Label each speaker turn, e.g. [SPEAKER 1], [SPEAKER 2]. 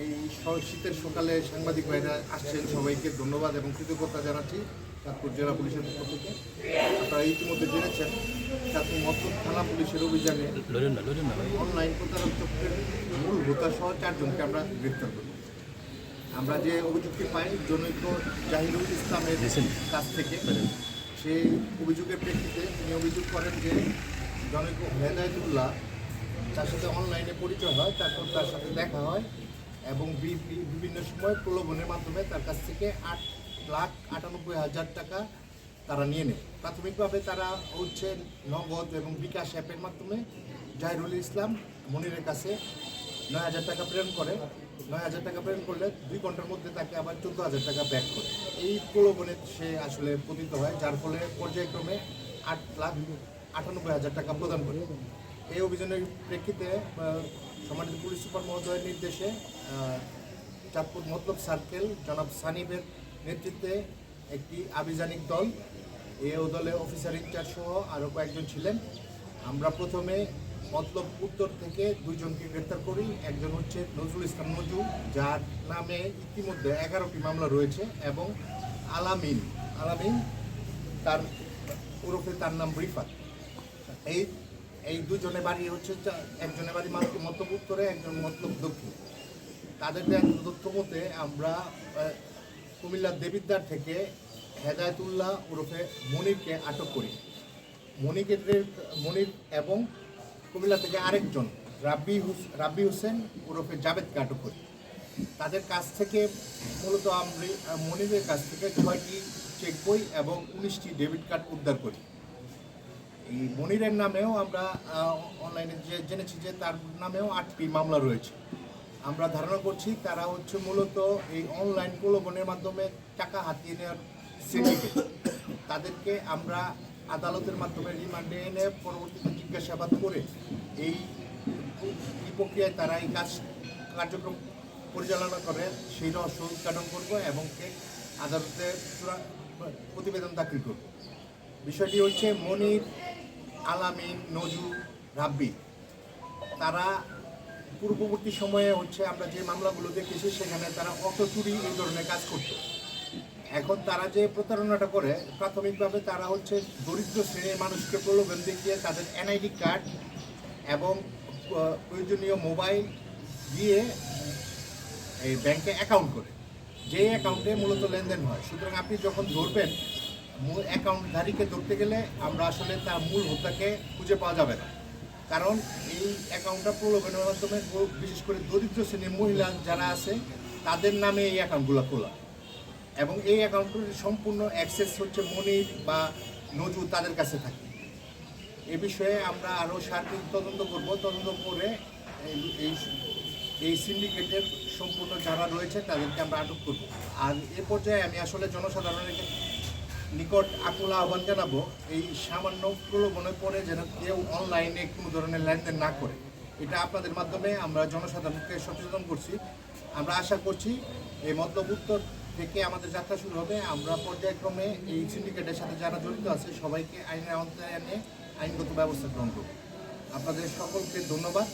[SPEAKER 1] এই শীতের সকালে সাংবাদিক ভাইরা আসছেন, সবাইকে ধন্যবাদ এবং কৃতজ্ঞতা জানাচ্ছি চাঁদপুর জেলা পুলিশের পক্ষ থেকে। আপনারা ইতিমধ্যে জেনেছেন চাঁদপুর মতলব থানা পুলিশের অভিযানে অনলাইন প্রতারক চক্রের মূল হোতা সহ 4 জনকে আমরা গ্রেফতার করি। আমরা যে অভিযোগটি পাই জনৈক জাহিদুল ইসলামের কাছ থেকে, সেই অভিযোগের প্রেক্ষিতে তিনি অভিযোগ করেন যে জনৈক হেদায়েতুল্লাহ তার সাথে অনলাইনে পরিচয় হয়, তারপর তার সাথে দেখা হয় এবং বিভিন্ন সময় প্রলোভনের মাধ্যমে তার কাছ থেকে 8,98,000 টাকা তারা নিয়ে নেয়। প্রাথমিকভাবে তারা হচ্ছে নগদ এবং বিকাশ অ্যাপের মাধ্যমে জাহিরুল ইসলাম মনিরের কাছে 9,000 টাকা প্রেরণ করে। 9,000 টাকা প্রেরণ করলে 2 ঘন্টার মধ্যে তাকে আবার 14,000 টাকা ব্যাক করে। এই প্রলোভনে সে আসলে পতিত হয়, যার ফলে পর্যায়ক্রমে 8,98,000 টাকা প্রদান করে। এই অভিযানের প্রেক্ষিতে সম্মানিত পুলিশ সুপার মহোদয়ের নির্দেশে চাঁদপুর মতলব সার্কেল জনাব সানিবের নেতৃত্বে একটি আভিযানিক দল, এই দলে অফিসার ইনচার্জ সহ আরও কয়েকজন ছিলেন। আমরা প্রথমে মতলব উত্তর থেকে 2 জনকে গ্রেপ্তার করি। একজন হচ্ছে নজরুল ইসলাম নজু, যার নামে ইতিমধ্যে 11টি মামলা রয়েছে, এবং আলামিন তার ওরফে তার নাম রিফাত। এই 2 জনের বাড়ি হচ্ছে, একজনের বাড়ি মতলব উত্তরে, একজন মতলব দক্ষিণ। তাদের তথ্য মতে আমরা কুমিল্লার দেবিদ্বার থেকে হেদায়েতুল্লাহ ওরফে মনিরকে আটক করি। মনির এবং কুমিল্লা থেকে আরেকজন রাব্বি হোসেন ওরফে জাবেদকে আটক করি। তাদের কাছ থেকে মূলত আমরা মনিরের কাছ থেকে 6টি চেক বই এবং 19টি ডেবিট কার্ড উদ্ধার করি। এই মনিরের নামেও আমরা অনলাইনে জেনেছি যে তার নামেও 8টি মামলা রয়েছে। আমরা ধারণা করছি তারা হচ্ছে মূলত এই অনলাইন প্রলোভনের মাধ্যমে টাকা হাতিয়ে নেওয়ার সিন্ডিকেট। তাদেরকে আমরা আদালতের মাধ্যমে রিমান্ডে এনে পরবর্তীতে জিজ্ঞাসাবাদ করে এই প্রক্রিয়ায় তারা এই কার্যক্রম পরিচালনা করে সেই রহস্য উদ্ঘাটন করবো এবং আদালতে প্রতিবেদন দাখিল করব। বিষয়টি হচ্ছে মনির, আলামিন, নজু, রাব্বি তারা পূর্ববর্তী সময়ে হচ্ছে আমরা যে মামলাগুলো দেখেছি সেখানে তারা অটো চুরি এই ধরনের কাজ করত। এখন তারা যে প্রতারণাটা করে, প্রাথমিকভাবে তারা হচ্ছে দরিদ্র শ্রেণীর মানুষকে প্রলোভন দেখিয়ে তাদের এনআইডি কার্ড এবং প্রয়োজনীয় মোবাইল দিয়ে এই ব্যাংকে অ্যাকাউন্ট করে, যে অ্যাকাউন্টে মূলত লেনদেন হয়। সুতরাং আপনি যখন ধরবেন মূল অ্যাকাউন্টধারীকে ধরতে গেলে আমরা আসলে তার মূল হোতাকে খুঁজে পাওয়া যাবে না, কারণ এই অ্যাকাউন্টটা প্রলোভনের মাধ্যমে বিশেষ করে দরিদ্র শ্রেণীর মহিলা যারা আছে তাদের নামে এই অ্যাকাউন্টগুলো খোলা, এবং এই অ্যাকাউন্টের সম্পূর্ণ অ্যাক্সেস হচ্ছে মনির বা নজু তাদের কাছে থাকে। এ বিষয়ে আমরা আরও সার্বিক তদন্ত করব, তদন্ত করে এই সিন্ডিকেটের সম্পূর্ণ যারা রয়েছে তাদেরকে আমরা আটক করব। আর এ পর্যায়ে আমি আসলে জনসাধারণের নিকট আকুল আহ্বান জানাবো, এই সামান্য প্রলোভনে পড়ে যেন কেউ অনলাইনে কোনো ধরনের লেনদেন না করে। এটা আপনাদের মাধ্যমে আমরা জনসাধারণকে সচেতন করছি। আমরা আশা করছি এই মতলব উত্তর থেকে আমাদের যাত্রা শুরু হবে। আমরা পর্যায়ক্রমে এই সিন্ডিকেটের সাথে যারা জড়িত আছে সবাইকে আইনের আওতায় এনে আইনগত ব্যবস্থা গ্রহণ করব। আপনাদের সকলকে ধন্যবাদ।